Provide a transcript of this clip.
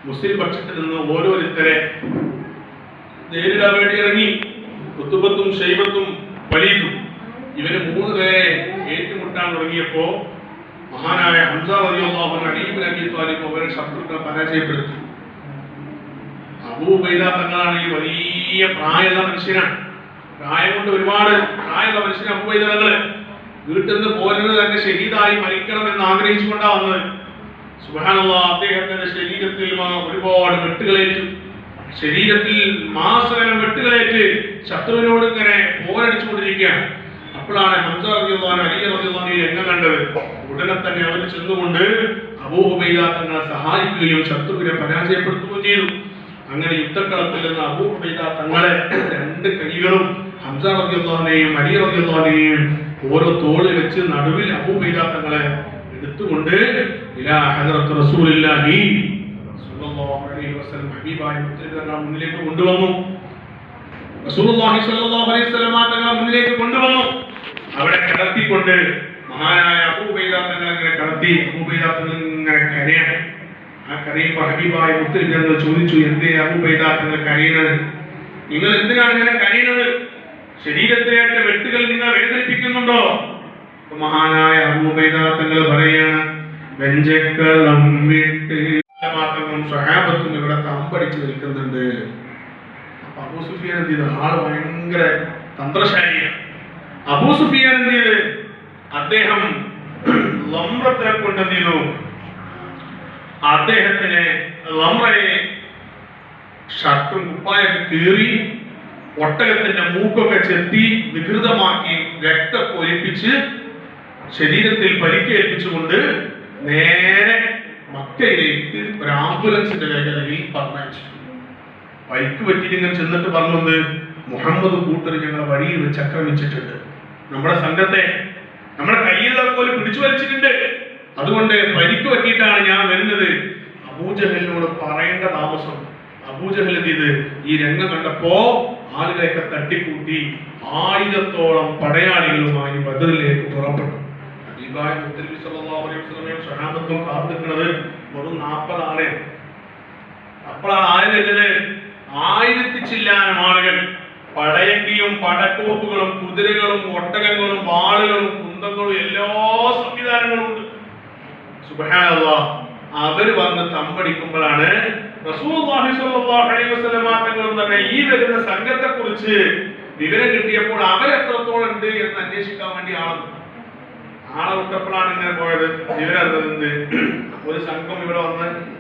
മുസ്ലിം പക്ഷത്തിൽ നിന്ന് ഓരോരുത്തരെ നേരിടാൻ വേണ്ടി ഇറങ്ങി. ഉത്ബത്തും ഷൈബത്തും വലീദും ഇവര് 3 പേരെ ഏറ്റുമുട്ടാൻ തുടങ്ങിയപ്പോ മഹാനായ ഹംസ റളിയല്ലാഹു അൻഹു അലി ഇബ്നു അബീ ത്വാലിബ് അവരെ ശത്രുക്കളെ പരാജയപ്പെടുത്തി. അബൂ ഉബൈദ തങ്ങളാണ് ഈ വലിയ പ്രായമുള്ള മനുഷ്യനാണ്. പ്രായം കൊണ്ട് ഒരുപാട് പ്രായമുള്ള മനുഷ്യൻ അബൂ ഉബൈദ തങ്ങള് വീട്ടിൽ നിന്ന് പോരുന്നത് തന്നെ ഷഹീദായി മരിക്കണമെന്ന് ആഗ്രഹിച്ചുകൊണ്ടാണ് വന്നത്. സുബ്ഹാനല്ലാഹ്, അദ്ദേഹത്തിന്റെ ശരീരത്തിൽ ഒരുപാട് വെട്ടുകളേറ്റു. ശരീരത്തിൽ മാസകലം വെട്ടുകളേറ്റ് ശത്രുവിനോട് ഇങ്ങനെ പോരടിച്ചുകൊണ്ടിരിക്കുകയാണ്. അപ്പോഴാണ് ഹംസ റളിയല്ലാഹു അൻഹു അലി റളിയല്ലാഹു അൻഹു രംഗം കണ്ടത്. ഉടനെ തന്നെ അവർ ചെന്നുകൊണ്ട് അബൂ ഉബൈദ തങ്ങളെ സഹായിക്കുകയും ശത്രുവിനെ പരാജയപ്പെടുത്തുകയും ചെയ്തു. അങ്ങനെ യുദ്ധക്കളത്തിൽ നിന്ന് അബൂ ഉബൈദ തങ്ങളെ 2 കൈകളും ഹംസ റളിയല്ലാഹു അൻഹുവിനെയും അലി റളിയല്ലാഹു അൻഹുവിനെയും ഓരോ തോളിൽ വെച്ച് നടുവിൽ അബൂ ഉബൈദ തങ്ങളെ എടുത്തുകൊണ്ട് ഇലാ ഹദ്റത്ത് റസൂലുള്ളാഹി സ്വല്ലല്ലാഹു അലൈഹി വസല്ലം ഹബീബായ മുത്തനബിയുടെ മുന്നിലേക്ക് കൊണ്ടുവന്നു. റസൂലുള്ളാഹി സ്വല്ലല്ലാഹു അലൈഹി വസല്ലം തങ്ങളെ മുന്നിലേക്ക് കൊണ്ടുവന്നു. അവിടെ കിടത്തിക്കൊണ്ട് മഹാനായ അബൂ ഉബൈദ തങ്ങളെ ഇങ്ങനെ കിടത്തി. അബൂ ഉബൈദ തങ്ങൾ ഇങ്ങനെ കരയാണ്. ആ കരയുമ്പോൾ ഹബീബായ മുത്തനബി തങ്ങൾ ചോദിച്ചു, എന്തേ അബൂ ഉബൈദ തങ്ങൾ കരയുന്നത്? നിങ്ങൾ എന്തിനാണ് ഇങ്ങനെ കരയുന്നത്? ശരീരത്തിലേറ്റ വെട്ടുകൾ നിങ്ങൾ വേദനിപ്പിക്കുന്നുണ്ടോ? മഹാനായ അബൂ ഉബൈദ തങ്ങൾ പറയാണ്, വെഞ്ചക്കളം വിട്ട് സ്വഹാബത്തും ഇവിടെ തമ്പടിച്ച് നിൽക്കുന്നുണ്ട്. അപ്പൊ അബൂ സുഫിയാൻ എന്ത് ചെയ്തു? ആള് ഭയങ്കര തന്ത്രശാലിയാണ്. അബൂ സുഫിയാൻ എന്ത് ചെയ്ത്? അദ്ദേഹം ലംറത്തിനെ കൊണ്ടെന്ത് ചെയ്തു? അദ്ദേഹത്തിന് ലംറയെ ഷർട്ടും കുപ്പായൊക്കെ കീറി ഒട്ടകത്തിന്റെ മൂക്കൊക്കെ ചെത്തി വികൃതമാക്കി രക്തം ഒലിപ്പിച്ച് ശരീരത്തിൽ പരിക്കേൽപ്പിച്ചുകൊണ്ട് നേരെ മക്കയിലേക്ക് ഒരു ആംബുലൻസിന്റെ വേഗതയിൽ പറഞ്ഞയച്ചു. പരിക്ക് പറ്റിയിട്ട് ഇങ്ങനെ ചെന്നിട്ട് പറഞ്ഞത്, മുഹമ്മദ് കൂട്ടർ ഞങ്ങളെ വഴിയിൽ വെച്ച് ആക്രമിച്ചിട്ടുണ്ട്. നമ്മുടെ സംഘത്തെ നമ്മുടെ കയ്യിലുള്ള പോലെ പിടിച്ചു വലിച്ചിട്ടുണ്ട്. അതുകൊണ്ട് പരിക്ക് പറ്റിയിട്ടാണ് ഞാൻ വരുന്നത്. അബൂജഹലിനോട് പറയേണ്ട താമസം. അബൂജഹൽ എന്ത് ചെയ്ത്? ഈ രംഗം കണ്ടപ്പോ ആളുകളെയൊക്കെ തട്ടിക്കൂട്ടി 1000ഓളം പടയാളികളുമായി ബദറിലേക്ക് പുറപ്പെട്ടു. ഹബീബായ മുത്തനബി സല്ലല്ലാഹു അലൈഹി വസല്ലമയും സ്വഹാബത്തും കാത്തിരിക്കുന്നത് വെറും 40 ആളെ. അപ്പോഴാണ് ആര് വരുന്നത്? 1000 ചില്ലാനം ആളുകൾ. പടയങ്കിയും പടക്കോപ്പുകളും കുതിരകളും ഒട്ടകങ്ങളും വാളുകളും കുന്തങ്ങളും എല്ലാ സംവിധാനങ്ങളും ഉണ്ട്. സുബ്ഹാനല്ലാഹ്, അവര് വന്ന് തമ്പടിക്കുമ്പോഴാണ് റസൂലുള്ളാഹി സ്വല്ലല്ലാഹു അലൈഹി വസല്ലം തങ്ങളും തന്നെ ഈ വരുന്ന സംഘത്തെ കുറിച്ച് വിവരം കിട്ടിയപ്പോൾ അവരെത്രത്തോളം ഉണ്ട് എന്ന് അന്വേഷിക്കാൻ വേണ്ടി ആളെ വിട്ടപ്പോഴാണ് ഇങ്ങനെ പോയത്. വിവരം അറിഞ്ഞത് ഒരു സംഘം ഇവിടെ വന്ന്